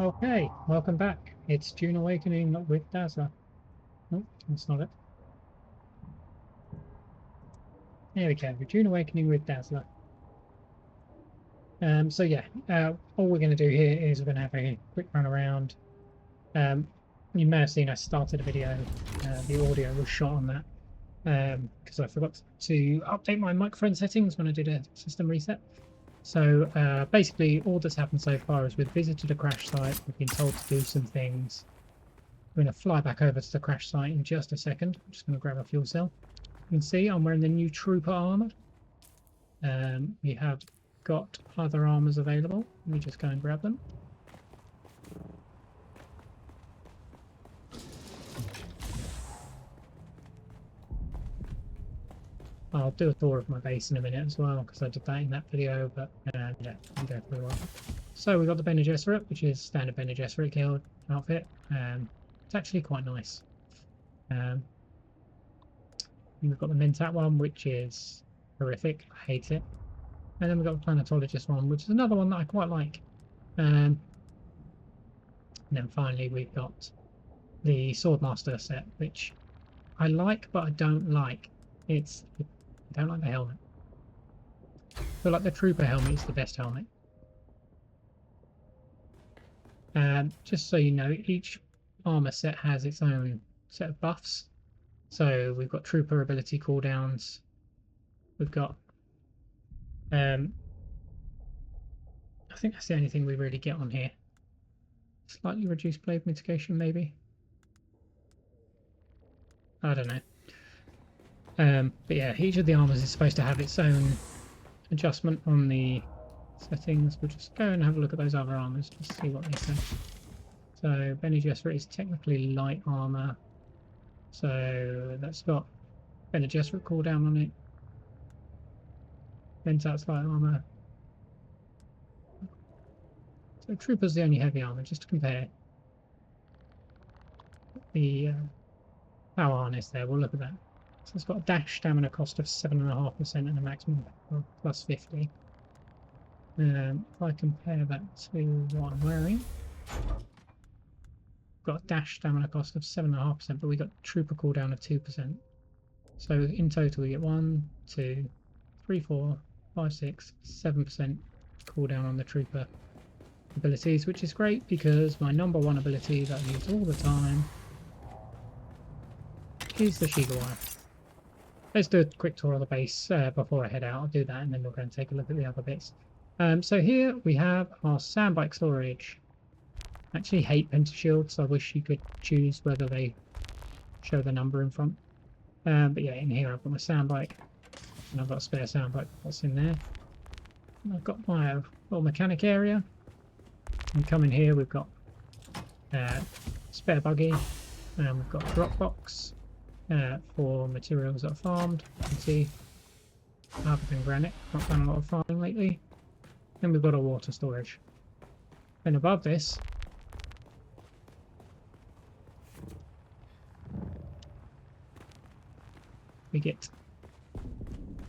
Okay, welcome back. It's Dune Awakening with Dazzler. Oh, that's not it. There we go. Dune Awakening with Dazzler. So yeah, all we're going to do here is we're going to have a quick run around. Um, you may have seen I started a video. The audio was shot on that because I forgot to update my microphone settings when I did a system reset. So basically, all that's happened so far is we've visited a crash site. We've been told to do some things. We're going to fly back over to the crash site in just a second. I'm just going to grab a fuel cell. You can see I'm wearing the new Trooper armor. We have got other armors available. Let me just go and grab them. I'll do a tour of my base in a minute as well, because I did that in that video, but yeah, I'll go through one. So we've got the Bene Gesserit, which is standard Bene Gesserit guild outfit. It's actually quite nice. We've got the Mentat one, which is horrific. I hate it. And then we've got the Planetologist one, which is another one that I quite like. And then finally we've got the Swordmaster set, which I like, but I don't like. I don't like the helmet. I feel like the Trooper helmet is the best helmet. Just so you know, each armor set has its own set of buffs. So we've got Trooper ability cooldowns. We've got I think that's the only thing we really get on here. Slightly reduced blade mitigation, maybe. I don't know. But yeah, each of the armors is supposed to have its own adjustment on the settings. We'll just go and have a look at those other armors to see what they say. So Bene Gesserit is technically light armor. So that's got Bene Gesserit cooldown on it. Mentat's light armor. So Trooper's the only heavy armor, just to compare. The power harness there, we'll look at that. So it's got a dash stamina cost of 7.5% and a maximum of plus 50. If I compare that to what I'm wearing, got a dash stamina cost of 7.5%, but we got trooper cooldown of 2%. So in total, we get 1, 2, 3, 4, 5, 6, 7% cooldown on the trooper abilities, which is great because my number one ability that I use all the time is the Shigawire. Let's do a quick tour of the base before I head out. I'll do that and then we'll go and take a look at the other bits. So here we have our sandbike storage. I actually hate pentashields. I wish you could choose whether they show the number in front. But yeah, in here I've got my sandbike and I've got a spare sandbike that's in there. And I've got my little mechanic area. And come in here, we've got spare buggy and we've got a drop box for materials that are farmed. You can see other than granite, not done a lot of farming lately. Then we've got our water storage. Then above this, we get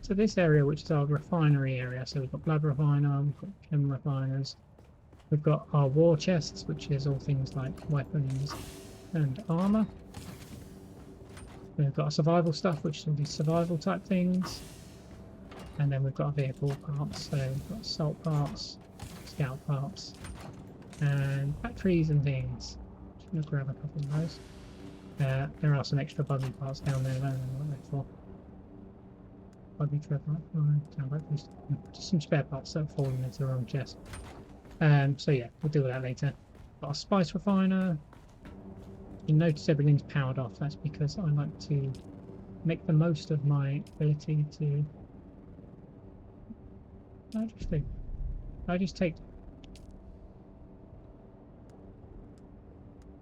to this area, which is our refinery area. So we've got blood refiner, we've got chem refiners, we've got our war chests, which is all things like weapons and armor. We've got our survival stuff, which is all these survival type things. And then we've got our vehicle parts, so we've got assault parts, scout parts, and batteries and things. Just going to grab a couple of those. There are some extra buggy parts down there, I don't know what they're for. Buggy tread, just some spare parts that are falling into the wrong chest. So yeah, we'll deal with that later. Got a spice refiner. You notice everything's powered off. That's because I like to make the most of my ability to. I just take. I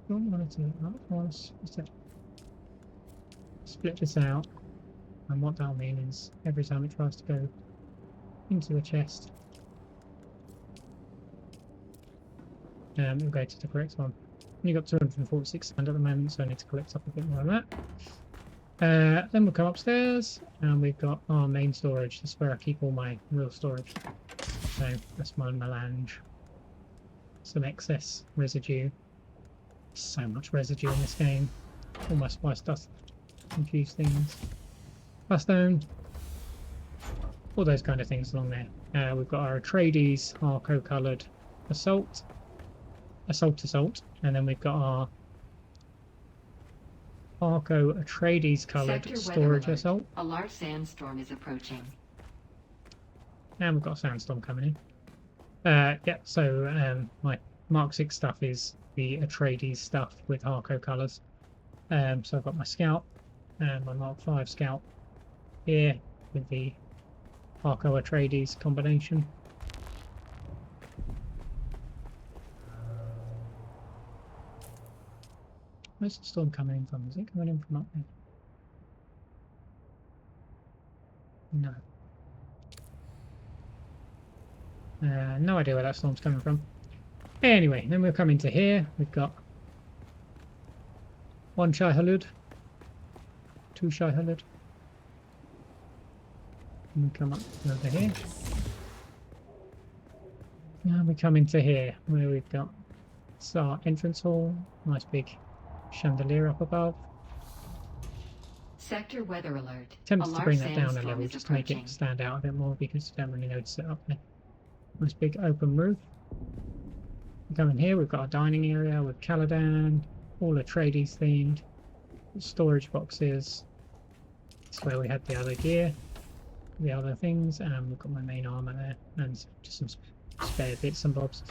don't want to split this out, and what that'll mean is every time it tries to go into a chest, it'll go to the correct one. Only got 246 sand at the moment, so I need to collect up a bit more of that. Then we'll come upstairs, and we've got our main storage. This is where I keep all my real storage. So that's my melange. some excess residue. So much residue in this game. All my spice dust, confuse things. Stone, all those kind of things along there. We've got our Atreides Harco coloured assault, and then we've got our Harco Atreides coloured storage assault. A large sandstorm is approaching. And we've got a sandstorm coming in. Yeah, so my Mark 6 stuff is the Atreides stuff with Harco colours. So I've got my Scout and my Mark 5 Scout here with the Harco Atreides combination. Where's the storm coming in from? Is it coming in from up there? No. No idea where that storm's coming from. Anyway, then we'll come into here. We've got one Shai Hulud, two Shai Hulud. And we come up over here. Now we come into here where we've got our entrance hall. Nice big chandelier up above. Sector weather alert. Tempted to bring that down a level just to make it stand out a bit more because you don't really notice it up there. Nice big open roof. We come in here, we've got a dining area with Caladan, all Atreides themed, storage boxes. That's where we had the other gear, the other things, and we've got my main armor there, and just some spare bits and bobs.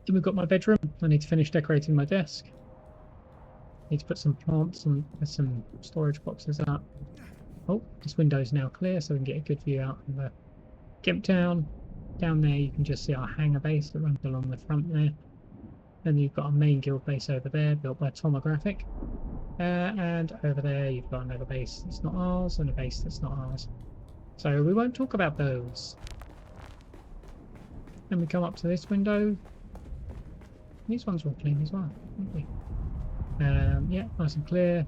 Then we've got my bedroom. I need to finish decorating my desk. Need to put some plants and some storage boxes up. Oh, this window's now clear, so we can get a good view out of the Gimp Town. Down there you can just see our hangar base that runs along the front there. Then you've got a main guild base over there, built by Tomographic. And over there you've got another base that's not ours, and a base that's not ours. So we won't talk about those. Then we come up to this window. These ones were clean as well, aren't they? Yeah, nice and clear.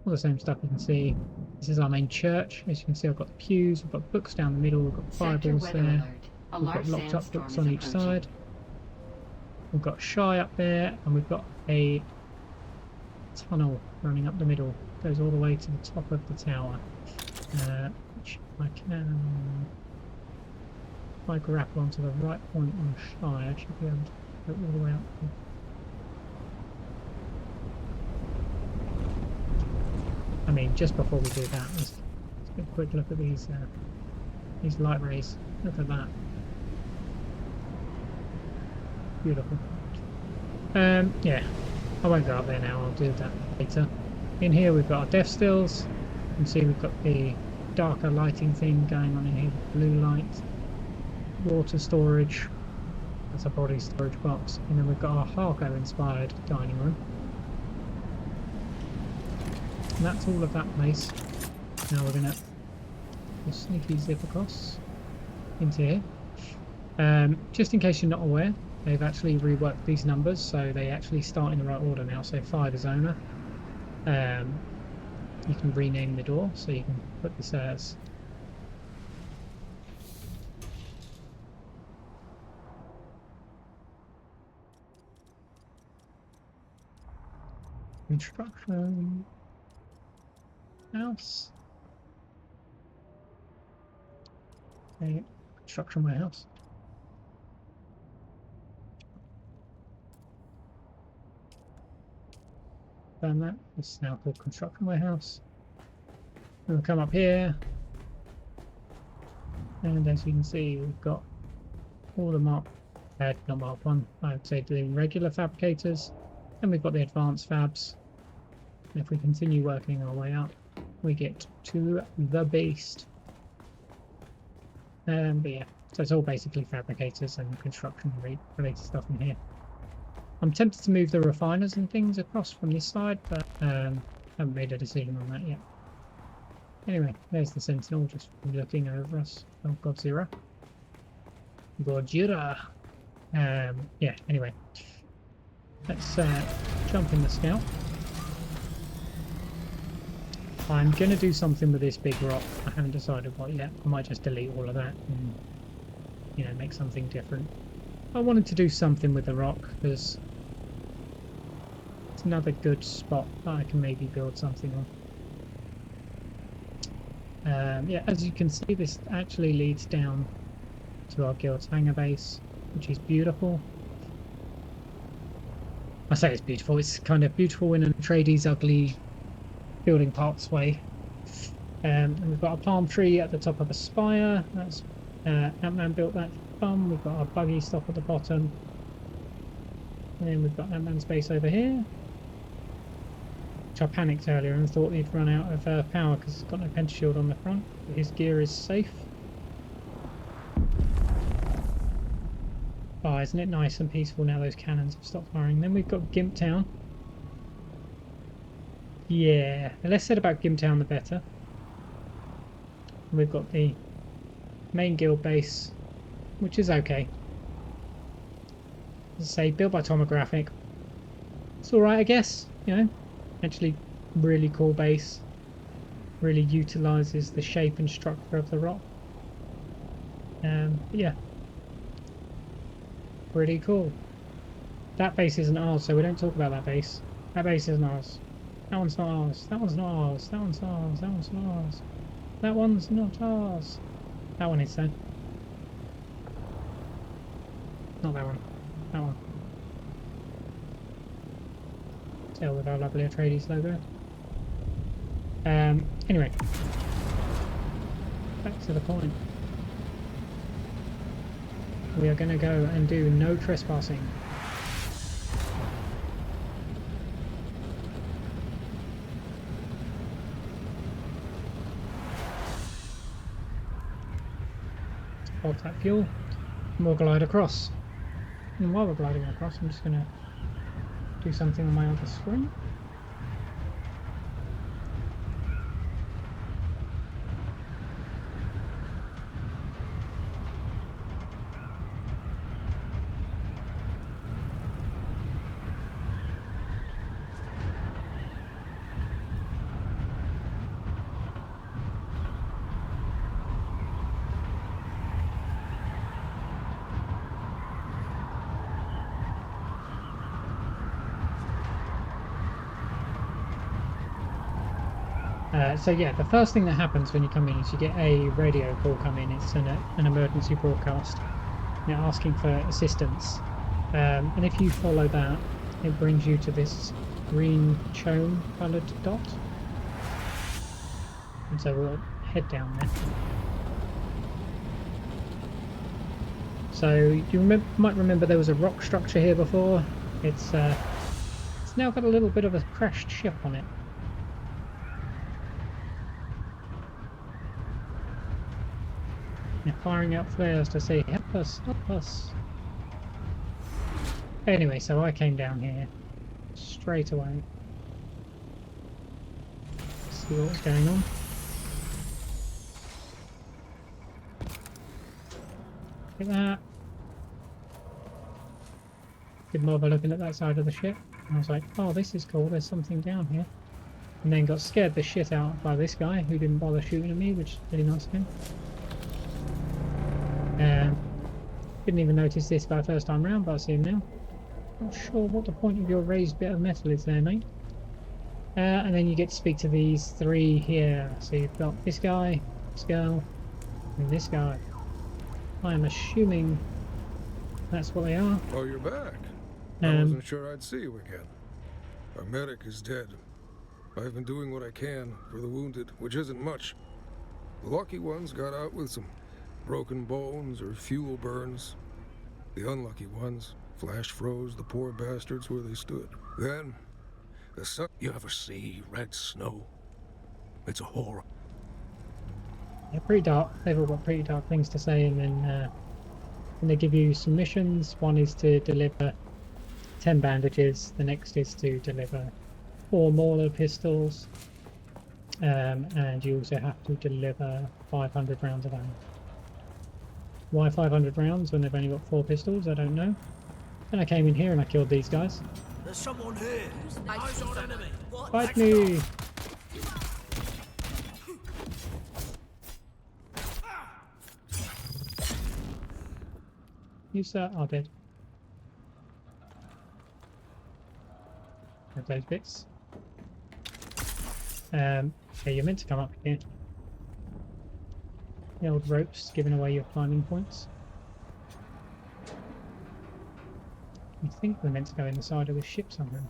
All the same stuff you can see. This is our main church. As you can see, I've got the pews, we've got books down the middle, we've got Bibles there. We've got locked up books on each side. We've got Shai up there, and we've got a tunnel running up the middle. Goes all the way to the top of the tower. Which I can... If I grapple onto the right point on Shai, I should be able to go all the way up there. I mean, just before we do that, let's get a quick look at these light rays. Look at that. Beautiful. Yeah, I won't go up there now, I'll do that later. In here we've got our death stills. You can see we've got the darker lighting thing going on in here, blue light, water storage, that's a body storage box, and then we've got our Harco inspired dining room. And that's all of that place. Now we're going to sneaky zip across into here. Just in case you're not aware, they've actually reworked these numbers so they actually start in the right order now. So 5 is owner. You can rename the door, so you can put this as construction house. Okay, construction warehouse. Done that. This is now called construction warehouse. We'll come up here, and as you can see, we've got all the not mark 1. I would say the regular fabricators, and we've got the advanced fabs. And if we continue working our way up, we get to the beast. But yeah, so it's all basically fabricators and construction related stuff in here. I'm tempted to move the refiners and things across from this side, but haven't made a decision on that yet. Anyway, there's the Sentinel just looking over us. Oh, Godzilla. Godzilla. Yeah, anyway. Let's jump in the Scout. I'm going to do something with this big rock. I haven't decided what yet. I might just delete all of that and, you know, make something different. I wanted to do something with the rock because it's another good spot that I can maybe build something on. Yeah, as you can see, this actually leads down to our guild's hangar base, which is beautiful. I say it's beautiful, it's kind of beautiful in an Atreides ugly building parts way. And we've got a palm tree at the top of a spire. That's Ant-Man built that from. We've got our buggy stop at the bottom. And then we've got Ant-Man's base over here. Which I panicked earlier and thought he'd run out of power because he's got no pentashield on the front. But his gear is safe. Oh, isn't it nice and peaceful now those cannons have stopped firing? Then we've got Gimp Town. Yeah, the less said about Gimp Town the better. We've got the main guild base, which is okay. As I say, built by Tomographic. It's alright, I guess, you know. Actually, really cool base. Really utilises the shape and structure of the rock. But yeah. Pretty cool. That base isn't ours, so we don't talk about that base. That base isn't ours. That one's not ours. That one's not ours. That one's not ours. That one's not ours. That one's not ours. That one is though. Not that one. That one. Still with our lovely Atreides logo. Anyway. Back to the point. We are going to go and do no trespassing. Hold that fuel and we'll glide across. And while we're gliding across, I'm just going to do something on my other screen. So yeah, the first thing that happens when you come in is you get a radio call come in. It's an emergency broadcast. They're asking for assistance, and if you follow that, it brings you to this green chone coloured dot. And so we'll head down there. So you might remember there was a rock structure here before. It's now got a little bit of a crashed ship on it. They're firing out flares to say, help us, help us. Anyway, so I came down here straight away. See what was going on. Look at that. Didn't bother looking at that side of the ship. And I was like, oh, this is cool, there's something down here. And then got scared the shit out by this guy who didn't bother shooting at me, which is really nice of him. Didn't even notice this guy first time round, but I see him now. Not sure what the point of your raised bit of metal is there, mate. And then you get to speak to these three here. So you've got this guy, this girl, and this guy. I am assuming that's what they are. Oh, you're back. I wasn't sure I'd see you again. Our medic is dead. I've been doing what I can for the wounded, which isn't much. The lucky ones got out with some broken bones or fuel burns. The unlucky ones flash froze the poor bastards where they stood. Then, the sun... You ever see red snow? It's a horror. Yeah, pretty dark. They've all got pretty dark things to say, and then they give you some missions. One is to deliver 10 bandages. The next is to deliver 4 Mauler pistols. And you also have to deliver 500 rounds of ammo. Why 500 rounds when they've only got 4 pistols? I don't know. Then I came in here and I killed these guys. There's someone here. Eyes on enemy. What? Fight me! You sir are dead. Of those bits. Yeah, you're meant to come up here. The old ropes giving away your climbing points. I think we're meant to go in the side of the ship somehow.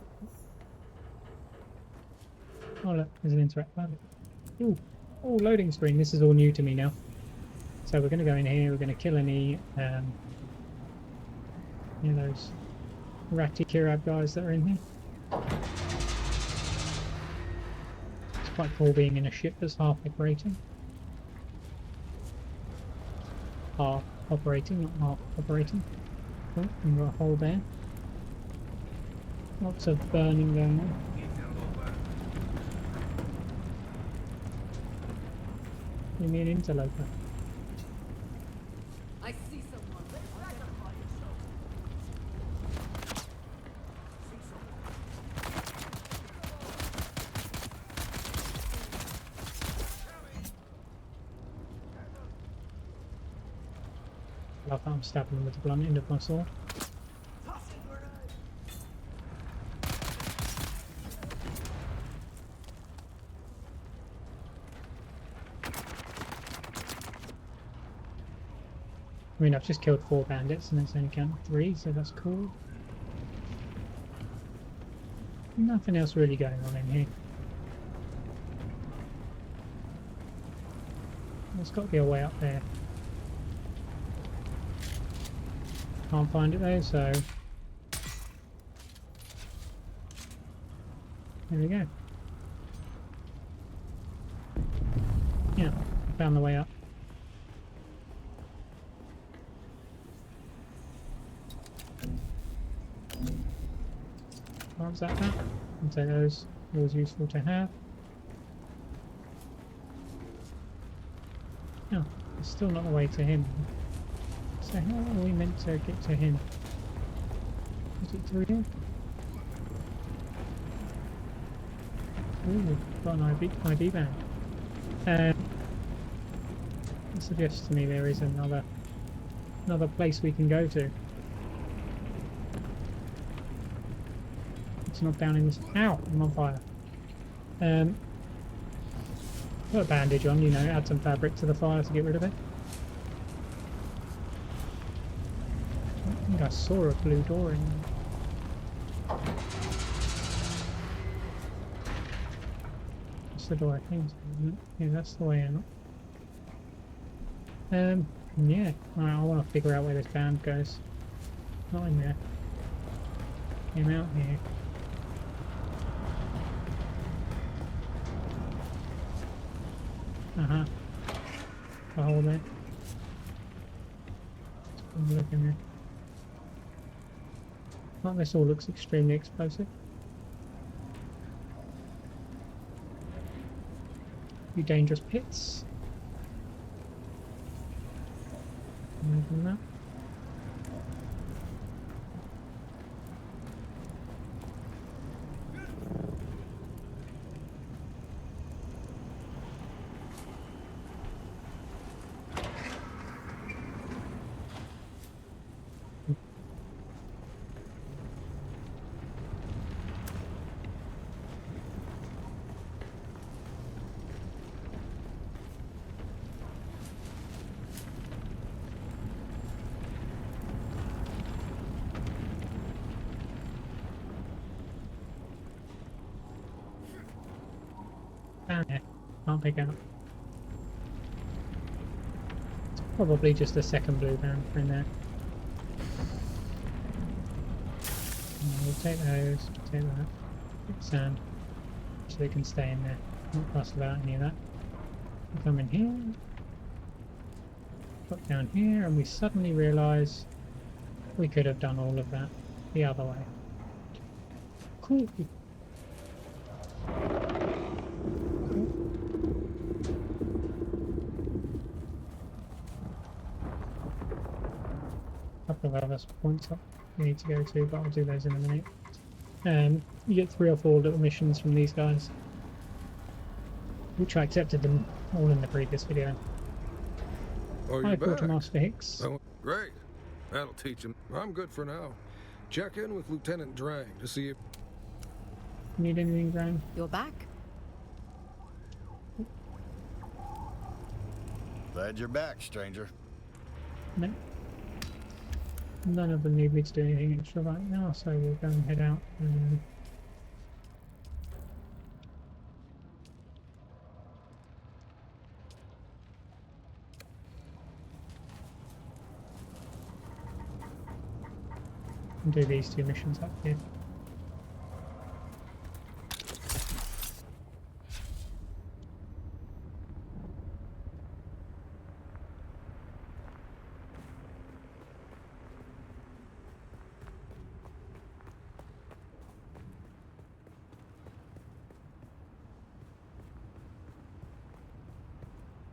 Oh look, there's an interactive. Ooh, oh, loading screen. This is all new to me now. So we're going to go in here. We're going to kill any, those ratty Kirab guys that are in here. It's quite cool being in a ship that's half operating. Half operating, not half operating. Oh, we've got a hole there. Lots of burning going on. You mean an interloper? I see someone. I love how I'm stabbing them with the blunt end of my sword. I mean, I've just killed 4 bandits and it's only counted 3, so that's cool. Nothing else really going on in here. There's got to be a way up there. Can't find it though, so there we go. Yeah, found the way up. Arms that back. And so those always useful to have. No, it's still not the way to him. So how are we meant to get to him? Is it through here? Ooh, got an ID band. It suggests to me there is another place we can go to. It's not down in this. Ow! I'm on fire. Put a bandage on, you know, add some fabric to the fire to get rid of it. I think I saw a blue door in there. That's the door I came to, isn't it? Yeah, that's the way out. Yeah. Alright, I want to figure out where this band goes. Not in there. Came out here. Uh-huh. A hole there. Let's look in there. Well, this all looks extremely explosive. A few dangerous pits. Open that. Down there. Can't pick out. It's probably just a second blue band in there. We'll take those, take that. Get sand. So they can stay in there. Not fussed about any of that. We come in here. Put down here, and we suddenly realise we could have done all of that the other way. Cool. Couple of other points up we need to go to, but I'll do those in a minute. You get 3 or 4 little missions from these guys, which I accepted them all in the previous video. Oh, Hi, you're back. Quartermaster Hicks. Oh, great. That'll teach him. I'm good for now. Check in with Lieutenant Drang to see if... Need anything, Graham? You're back? Glad you're back, stranger. No. None of them need me to do anything extra right now, so we'll go and head out and do these two missions up here.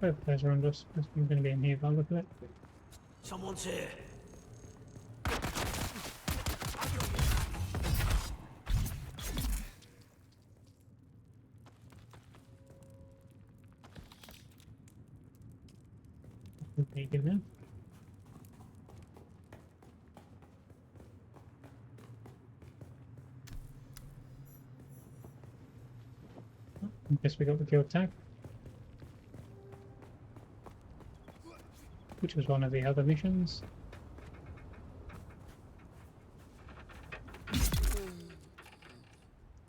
Both of those are under us. I'm going to be in here by the look of it. Someone's here. Okay, give them. I guess we got the guild tag, which was one of the other missions.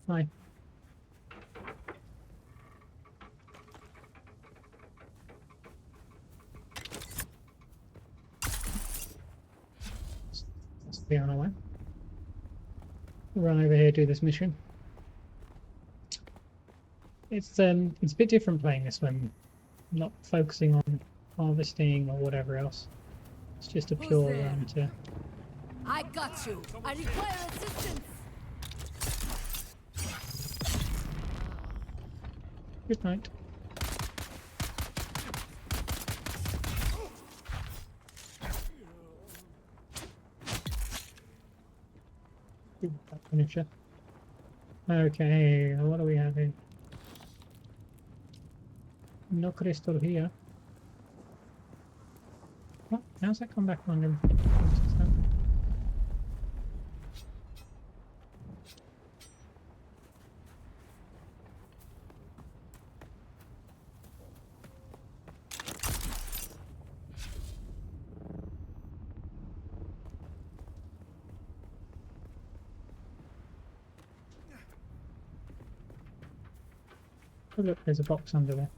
Hi. Let's be on our way. Run over here, do this mission. It's a bit different playing this one, not focusing on harvesting or whatever else. It's just a pure run to. I got you. I require assistance. Good night. Ooh, that finisher. Okay, what do we have here? No crystal here. What? How's that come back on him? Oh look, there's a box under there.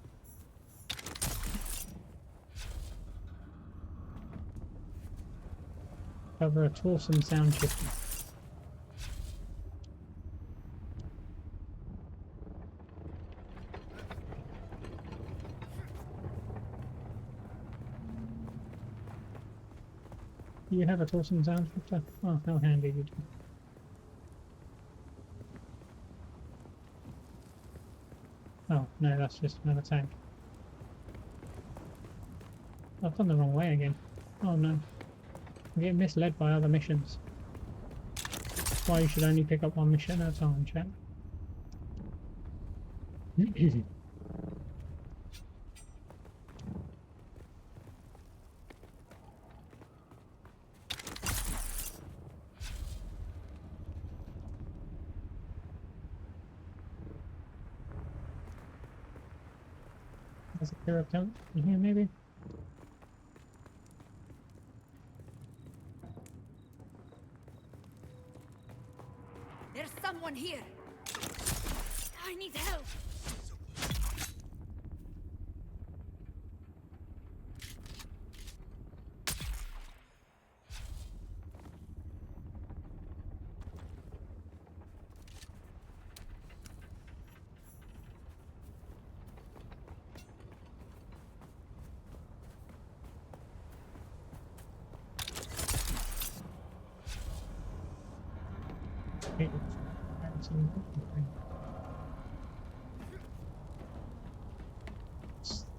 Cover a Torsen sound shifter. Do you have a Torsen sound shifter? Oh, how handy you do. Oh, no, that's just another tank. I've gone the wrong way again. Oh no. I'm getting misled by other missions. That's why you should only pick up one mission at a time, chat. There's a pair of tanks in here, maybe? There's someone here. I need help.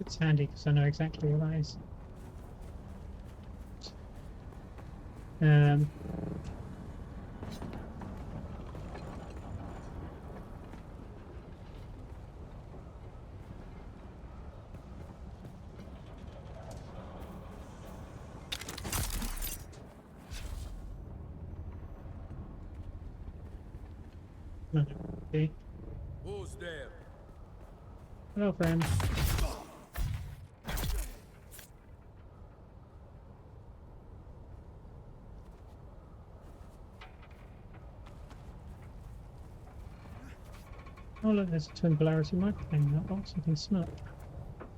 It's handy because I know exactly what that is. No, okay. Who's there? Hello, friend. Oh look, there's a twin polarity microphone in that box. I can smell it.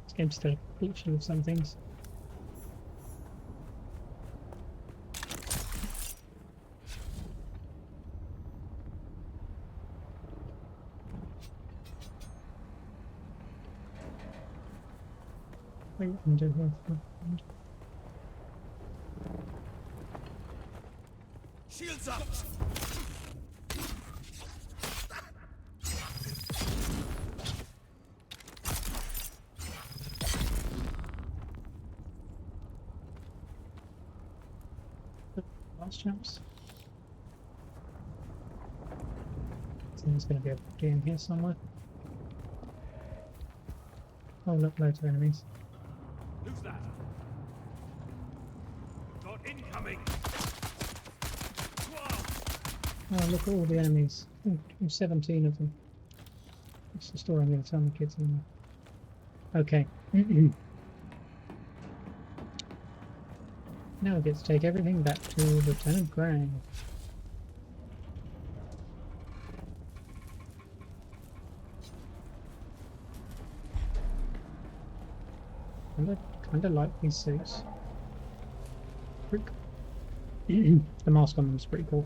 This game's still glitchy with some things. Wait, I can do here. Shields up! Last chaps. So there's going to be a body in here somewhere. Oh look, loads of enemies. Who's that? Got incoming! Oh look at all the enemies. Ooh, 17 of them. That's the story I'm going to tell my kids anyway. Okay. Now we get to take everything back to Lieutenant Grang. Kinda like these suits. Pretty cool. The mask on them is pretty cool.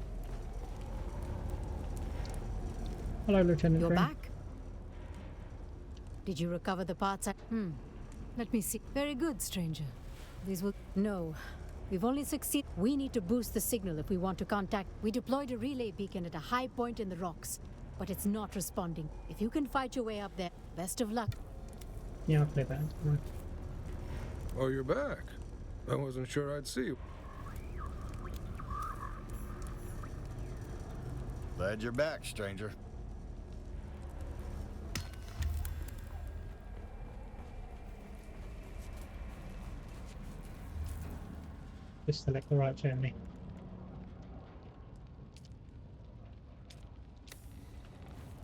Hello, Lieutenant You're Grang. back? Did you recover the parts? Let me see. Very good, stranger. These will... No. We've only succeeded. We need to boost the signal if we want to contact. We deployed a relay beacon at a high point in the rocks, but it's not responding. If you can fight your way up there, best of luck. Yeah, I'll play that. Right. Oh, you're back. I wasn't sure I'd see you. Glad you're back, stranger. Just select the right journey.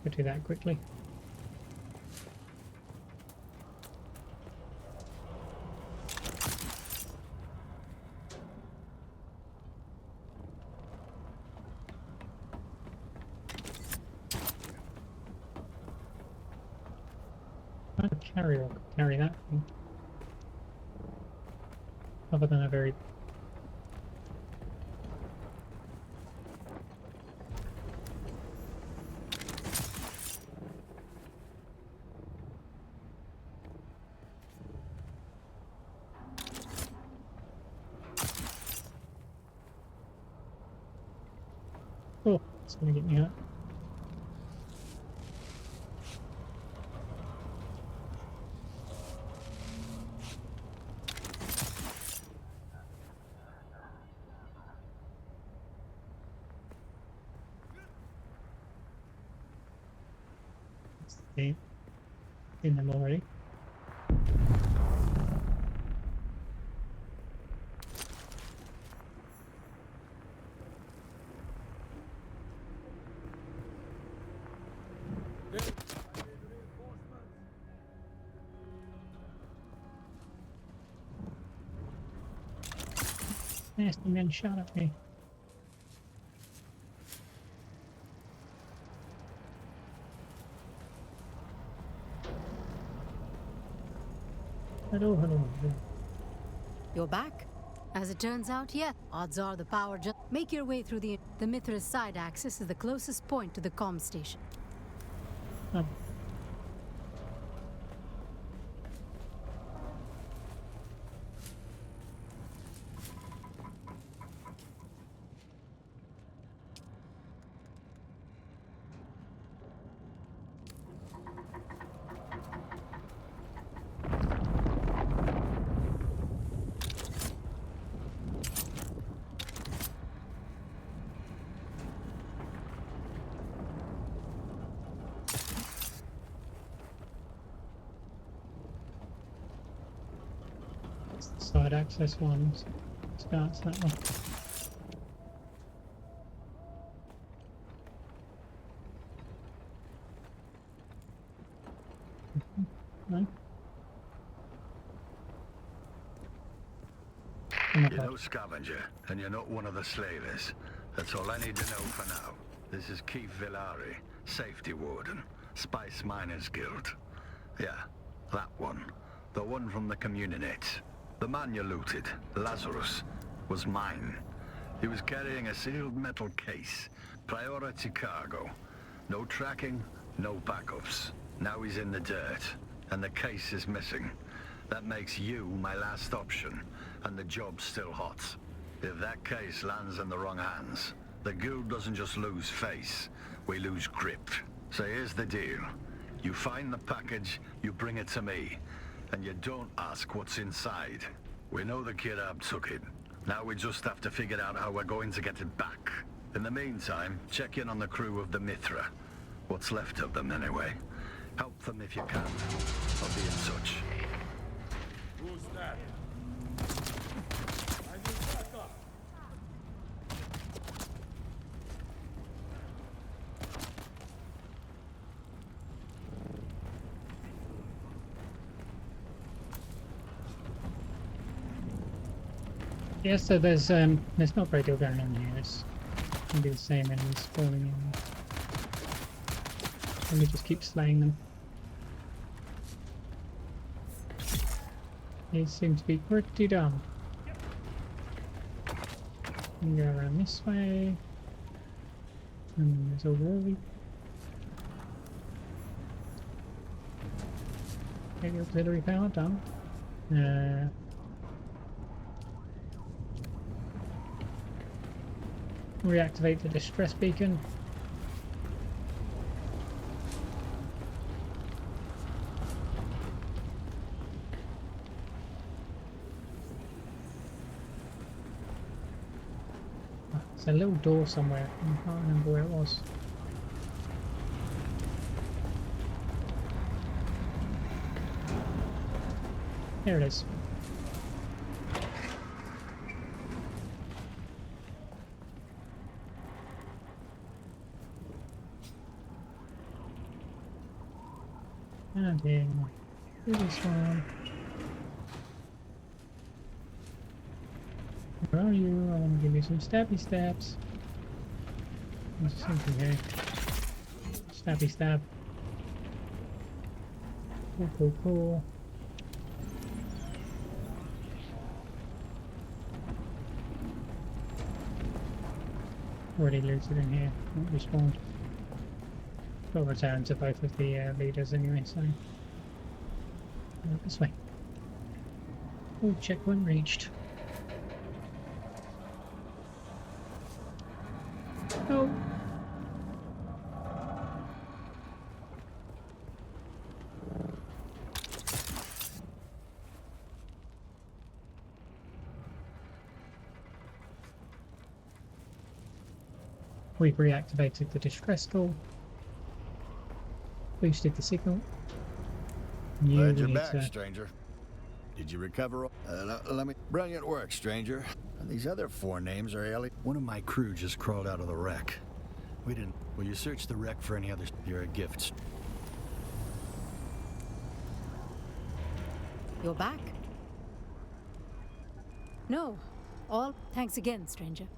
Could do that quickly. A carrier could carry that thing. Other than a very oh, it's gonna get me hurt. See, in them already. Nasty men shot at me. Hello, hello, hello. You're back? As it turns out, yeah. Odds are the power just... Make your way through the Mithra's side axis is the closest point to the comm station. Oh. Side access ones. Starts that one. You're no pod. scavenger, and you're not one of the slavers. That's all I need to know for now. This is Keith Villari, Safety Warden, Spice Miners Guild. Yeah, that one. The one from the Communities. The man you looted, Lazarus, was mine. He was carrying a sealed metal case. Priority cargo. No tracking, no backups. Now he's in the dirt, and the case is missing. That makes you my last option, and the job's still hot. If that case lands in the wrong hands, the guild doesn't just lose face, we lose grip. So here's the deal. You find the package, you bring it to me, and you don't ask what's inside. We know the Kirab took it. Now we just have to figure out how we're going to get it back. In the meantime, check in on the crew of the Mithra. What's left of them, anyway. Help them if you can. I'll be in touch. Who's that? I need backup. Yeah, so there's not a great deal going on here. It's gonna be the same enemies spawning in. Let me just keep slaying them. They seem to be pretty dumb. We go around this way. And then there's auxiliary. Okay, the auxiliary power done. Reactivate the distress beacon. There's a little door somewhere. I can't remember where it was. Here it is. And in this one. Where are you? I want to give you some stabby stabs. There's something here. Stabby stab. Cool, cool, cool. Already looted in here. Not respawned. Got return to both of the leaders anyway, so this way. Oh, checkpoint reached. Oh. We've reactivated the distress call. Boosted the signal. Glad you're back, stranger. Did you recover? Let me. Brilliant work, stranger. These other four names are alien. One of my crew just crawled out of the wreck. We didn't. Will you search the wreck for any other? You're a gift. You're back? No. All thanks again, stranger.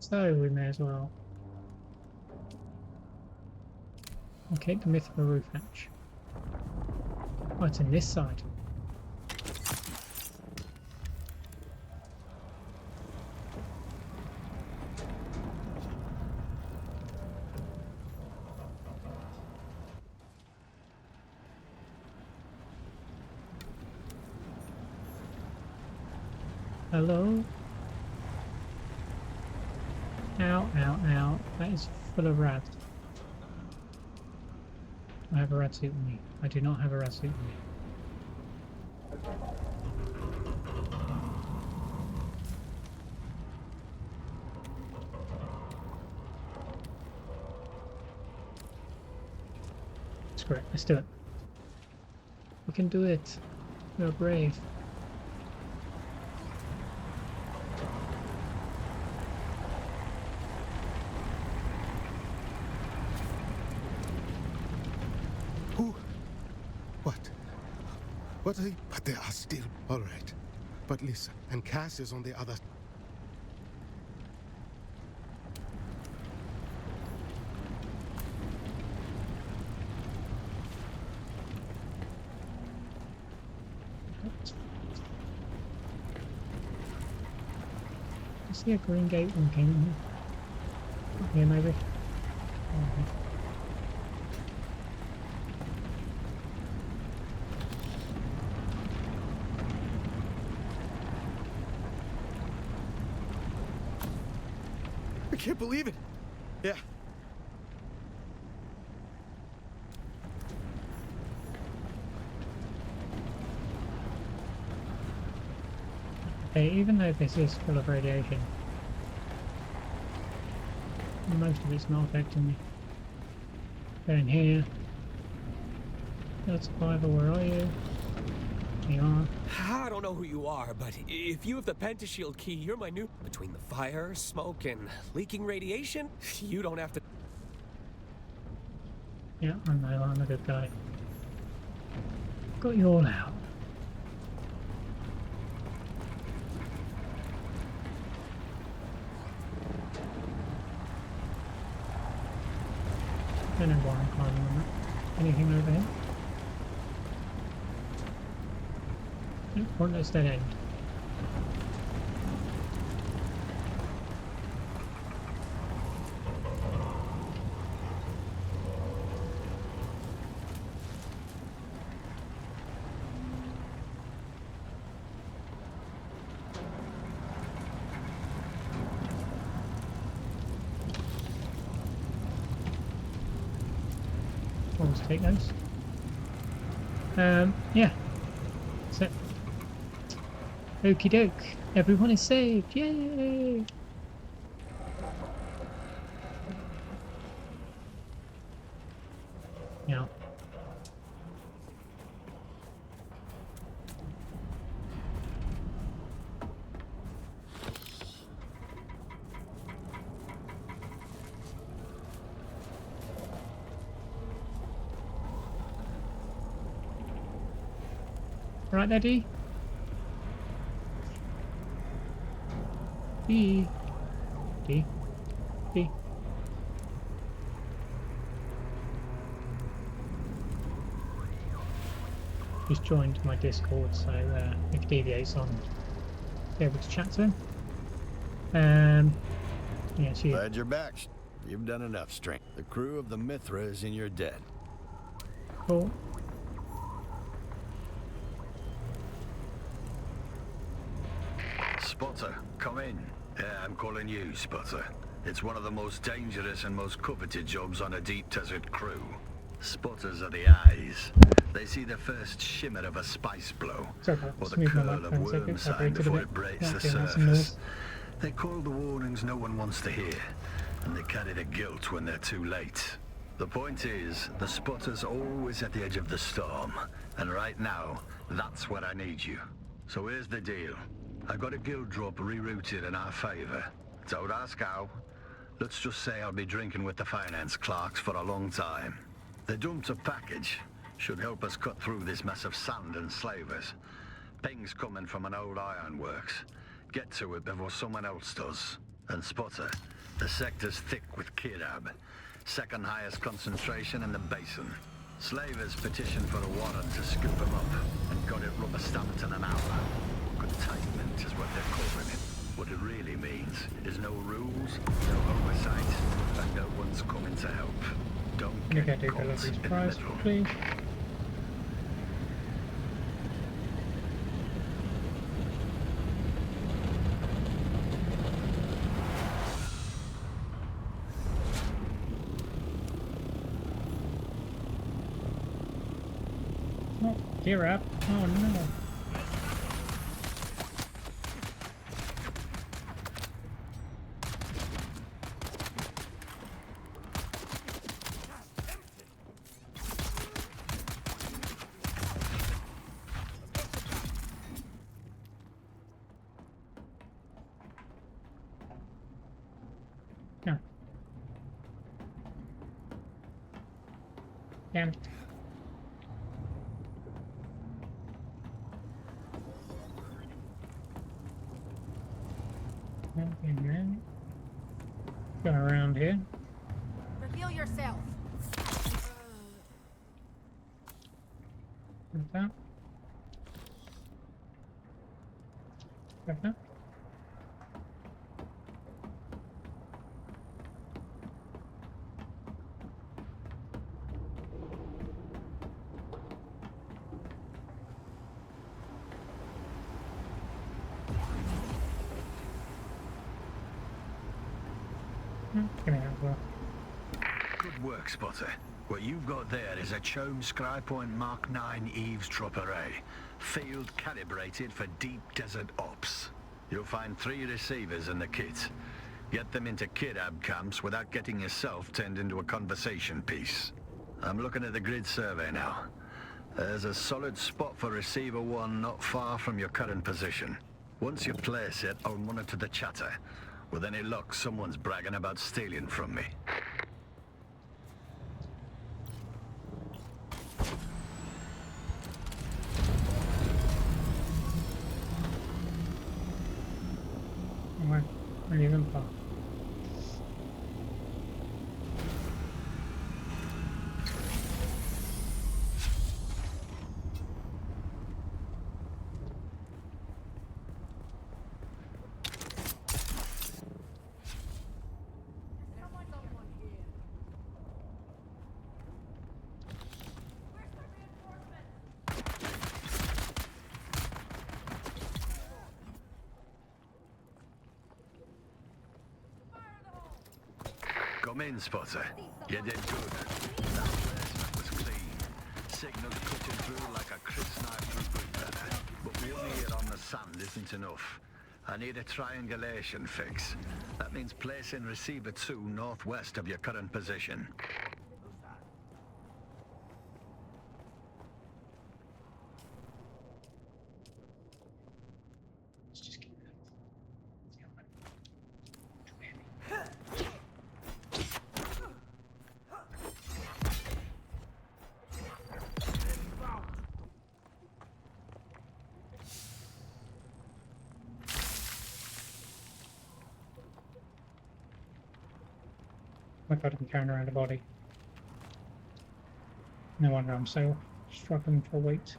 So we may as well. Okay, the mythical roof hatch. Oh, it's in this side. Hello? Ow, ow, ow. That is full of rats. I have a rat suit with me. I do not have a rat suit with me. Screw it. Let's do it. We can do it. We're brave. But they are still all right. But listen, and Cass is on the other. I see a green gate when came in here. Here maybe. Oh, I can't believe it. Yeah. okay, even though this is full of radiation, most of it's not affecting me. Go in here. That's Survivor, where are you? There you are. I don't know who you are, but if you have the pentashield key, you're my new... Between the fire, smoke, and leaking radiation, you don't have to... Yeah, I know, I'm a good guy. Got you all out. Don't know why I'm climbing on that. Anything over here? Nope, pointless dead end. Always take those. Yeah. That's it. Okie doke. Everyone is saved. Yay! Yeah. Right there, D? D. D. D. He's joined my Discord, so if Deviate's on, be able to chat to him. Yeah, she. Glad you're back. You've done enough, Strange. The crew of the Mithra is in your debt. Cool. Spotter, come in. Yeah, I'm calling you, Spotter. It's one of the most dangerous and most coveted jobs on a deep desert crew. Spotters are the eyes. They see the first shimmer of a spice blow, or the curl of worm sign before it breaks the surface. They call the warnings no one wants to hear, and they carry the guilt when they're too late. The point is, the Spotter's always at the edge of the storm, and right now, that's where I need you. So here's the deal. I got a guild drop rerouted in our favor. Don't ask how. Let's just say I'll be drinking with the finance clerks for a long time. They dumped a package. Should help us cut through this mess of sand and slavers. Ping's coming from an old ironworks. Get to it before someone else does. And Spotter, the sector's thick with Kirab. Second highest concentration in the basin. Slavers petitioned for a warrant to scoop them up, and got it rubber stamped in an hour. Containment is what they're calling it. What it really means is no rules, no oversight, and no one's coming to help. Don't Can you get do caught deliveries in the price, middle. please? Oh, gear up. Oh no. No. Damn it. here. Reveal yourself. Like that. Like that. Give me that as well. Good work, Spotter. What you've got there is a Chome Scrypoint Mark 9 eavesdrop array, field calibrated for deep desert ops. You'll find 3 receivers in the kit. Get them into Kirab camps without getting yourself turned into a conversation piece. I'm looking at the grid survey now. There's a solid spot for receiver 1 not far from your current position. Once you place it, I'll monitor the chatter. With any luck, someone's bragging about stealing from me. Where are you even far? Come in, Spotter. You did good. That placement was clean. Signals cutting through like a crisp knife through good leather. But one here on the sand isn't enough. I need a triangulation fix. That means placing receiver 2 northwest of your current position. Let's just keep that. Oh my god, I can carry around a body. No wonder I'm so struggling for weight.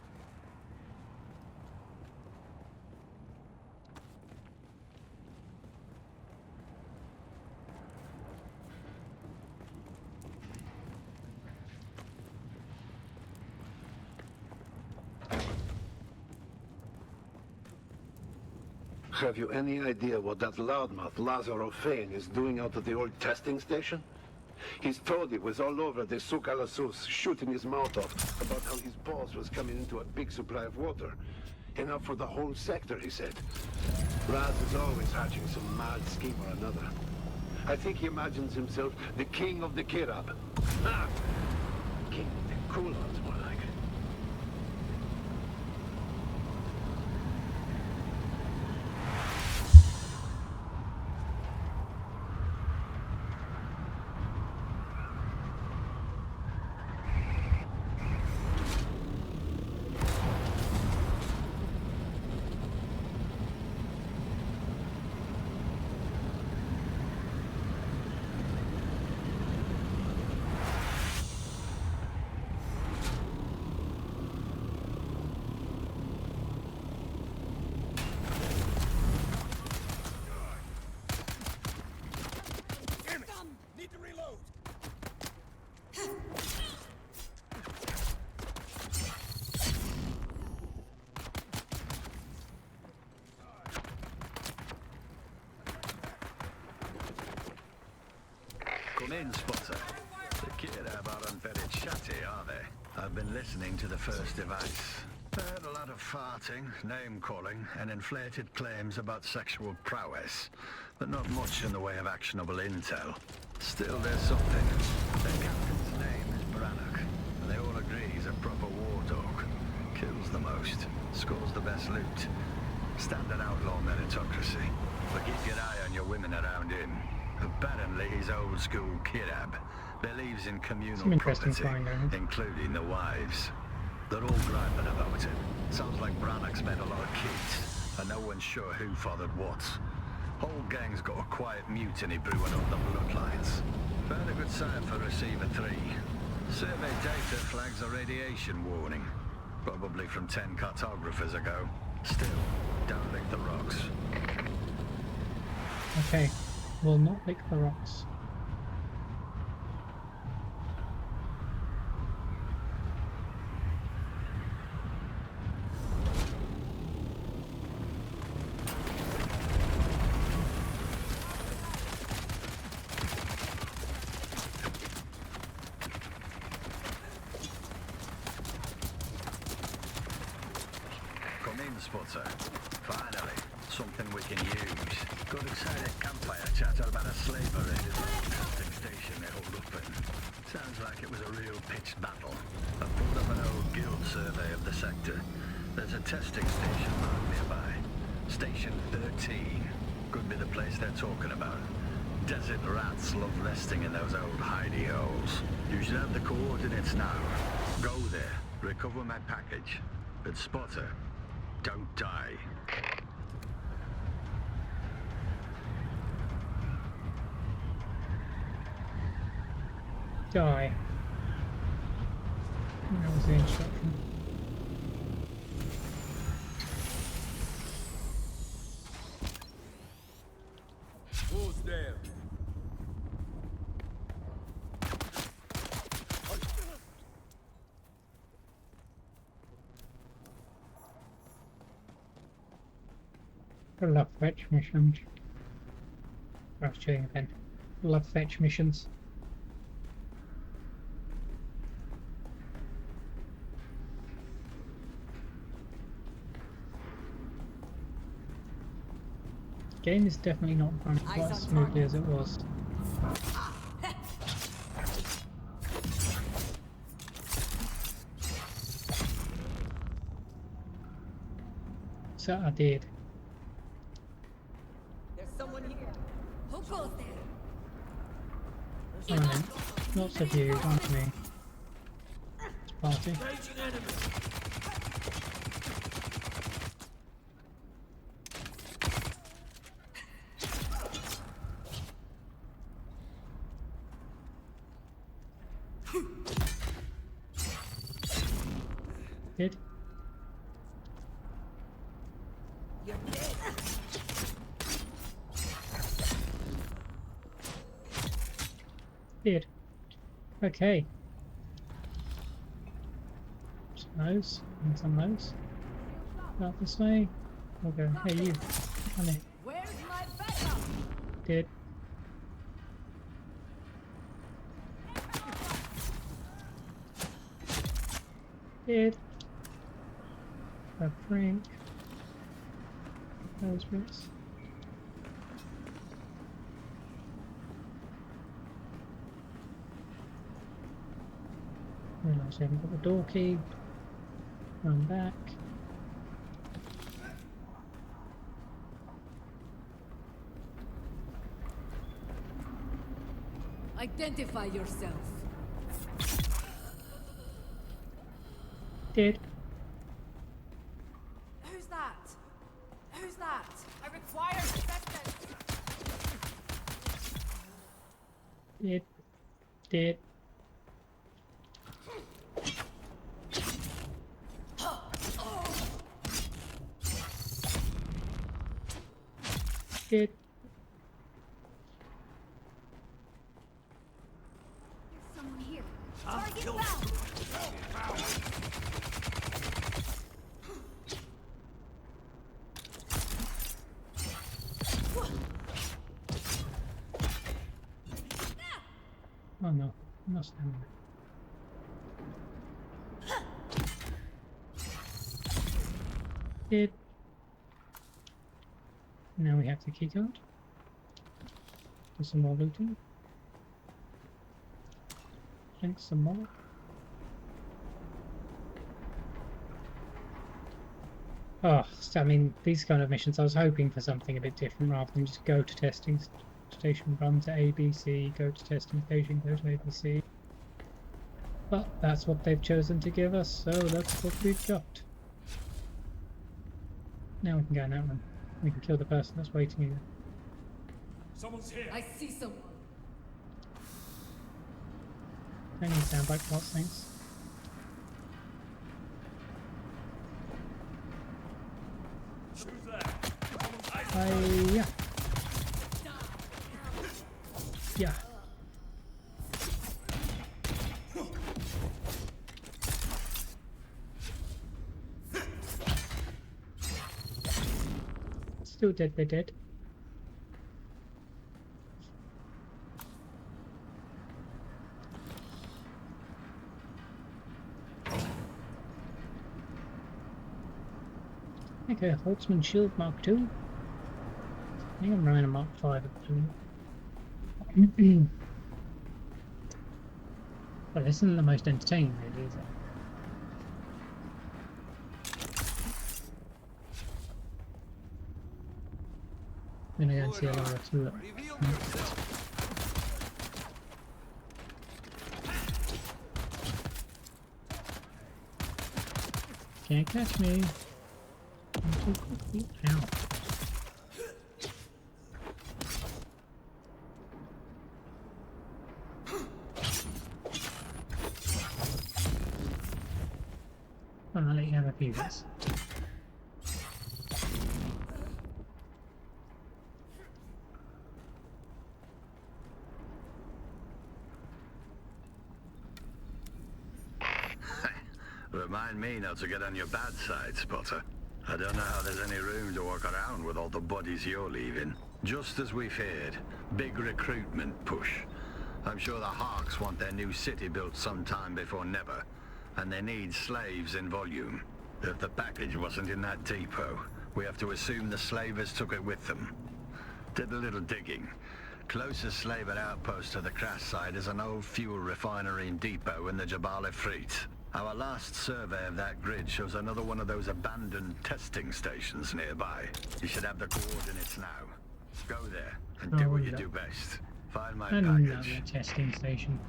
Have you any idea what that loudmouth Lazaro Fane is doing out at the old testing station? His toady was all over the Souk al-Asus, shooting his mouth off about how his boss was coming into a big supply of water. Enough for the whole sector, he said. Raz is always hatching some mad scheme or another. I think he imagines himself the king of the Kirab. Ha! King of the Kulons, more like. Need to reload. Come in, Spotter. The Kirab aren't very chatty, are they? I've been listening to the first device. They had a lot of farting, name-calling, and inflated claims about sexual prowess, but not much in the way of actionable intel. Still, there's something. Their captain's name is Brannock, and they all agree he's a proper war dog. Kills the most, scores the best loot. Standard outlaw meritocracy. But keep your eye on your women around him. Apparently he's old school Kirab. Believes in communal Some interesting property, findings. including the wives. They're all griping about it. Sounds like Brannock's made a lot of kids, and no one's sure who fathered what. Whole gang's got a quiet mutiny brewing up the bloodlines. Fairly good sign for Receiver 3. Survey data flags a radiation warning. Probably from 10 cartographers ago. Still, don't lick the rocks. Okay, we'll not lick the rocks. Come in, Spotter. Finally, something we can use. Got excited campfire chatter about a slaver raided the testing station they hold up in. Sounds like it was a real pitched battle. I pulled up an old guild survey of the sector. There's a testing station marked nearby. Station 13. Could be the place they're talking about. Desert rats love resting in those old hidey holes. You should have the coordinates now. Go there, recover my package. But Spotter, don't die. Die. That was the instruction. Who's there? Love fetch missions. I was doing it then. Love fetch missions. Game is definitely not running quite as smoothly as it was. So I did. There's someone here. Who goes there? Oh, no. Lots of you, aren't me? Party. Raging enemy. Did? You're dead. Did. Okay. Some of those, and some of those. Out this way. We'll go, hey you, come here. Where's my backup? Did. Did. A prank. Those bits. Realise I haven't got the door key. Run back. Identify yourself. Did. Who's that? Who's that? I require assistance. Did. Did. Did. There's someone here. Target found. Oh no, I'm not standing there. Did. Now we have the key card. Do some more looting. Drink some more. Oh, so, I mean, these kind of missions, I was hoping for something a bit different rather than just go to testing station, run to ABC, go to testing station, go to ABC. But that's what they've chosen to give us, so that's what we've got. Now we can go in that one. We can kill the person that's waiting here. Someone's here. I see someone. Any soundbite plots, thanks. Who's there? Yeah. Yeah. Still dead, they're dead. Okay, Holtzman Shield Mark II. I think I'm running a Mark V at the moment. But this isn't the most entertaining really, is it? I'm gonna go and see a lot of tulip. Can't catch me. I'm too quickly. Ow. I'll let you have a few bits. Remind me not to get on your bad side, Spotter. I don't know how there's any room to walk around with all the bodies you're leaving. Just as we feared, big recruitment push. I'm sure the Hawks want their new city built sometime before never, and they need slaves in volume. If the package wasn't in that depot, we have to assume the slavers took it with them. Did a little digging. Closest slaver outpost to the crash site is an old fuel refinery and depot in the Jabal Ifrit. Our last survey of that grid shows another one of those abandoned testing stations nearby. You should have the coordinates now. Go there and do what you do best. Find my Another package. testing station.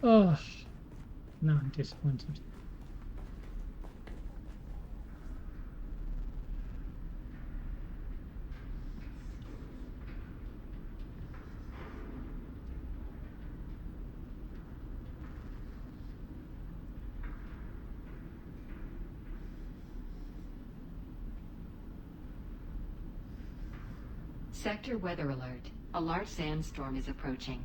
Oh, no, I'm disappointed. Sector weather alert. A large sandstorm is approaching.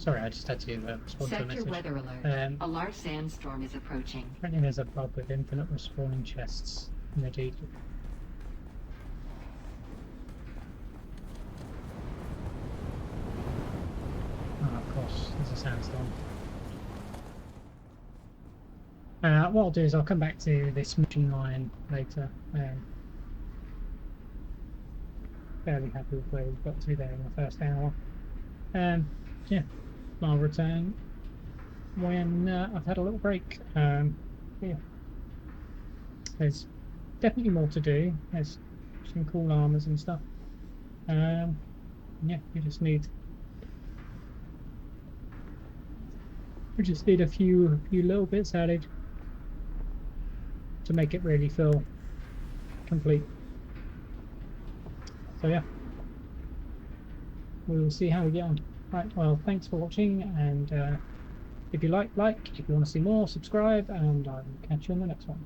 Sorry, I just had to respond to a Sector message. weather alert. A large sandstorm is approaching. Apparently there's a bug with infinite respawning chests in the deed. Oh, of course, there's a sandstorm. What I'll do is I'll come back to this machine line later. Fairly happy with where we've got to there in the first hour. Yeah, I'll return when I've had a little break. Yeah, there's definitely more to do. There's some cool armors and stuff. Yeah, we just need a few little bits added to make it really feel complete. So yeah, we will see how we get on. Right, well, thanks for watching, and If you like. If you want to see more, subscribe, and I will catch you on the next one.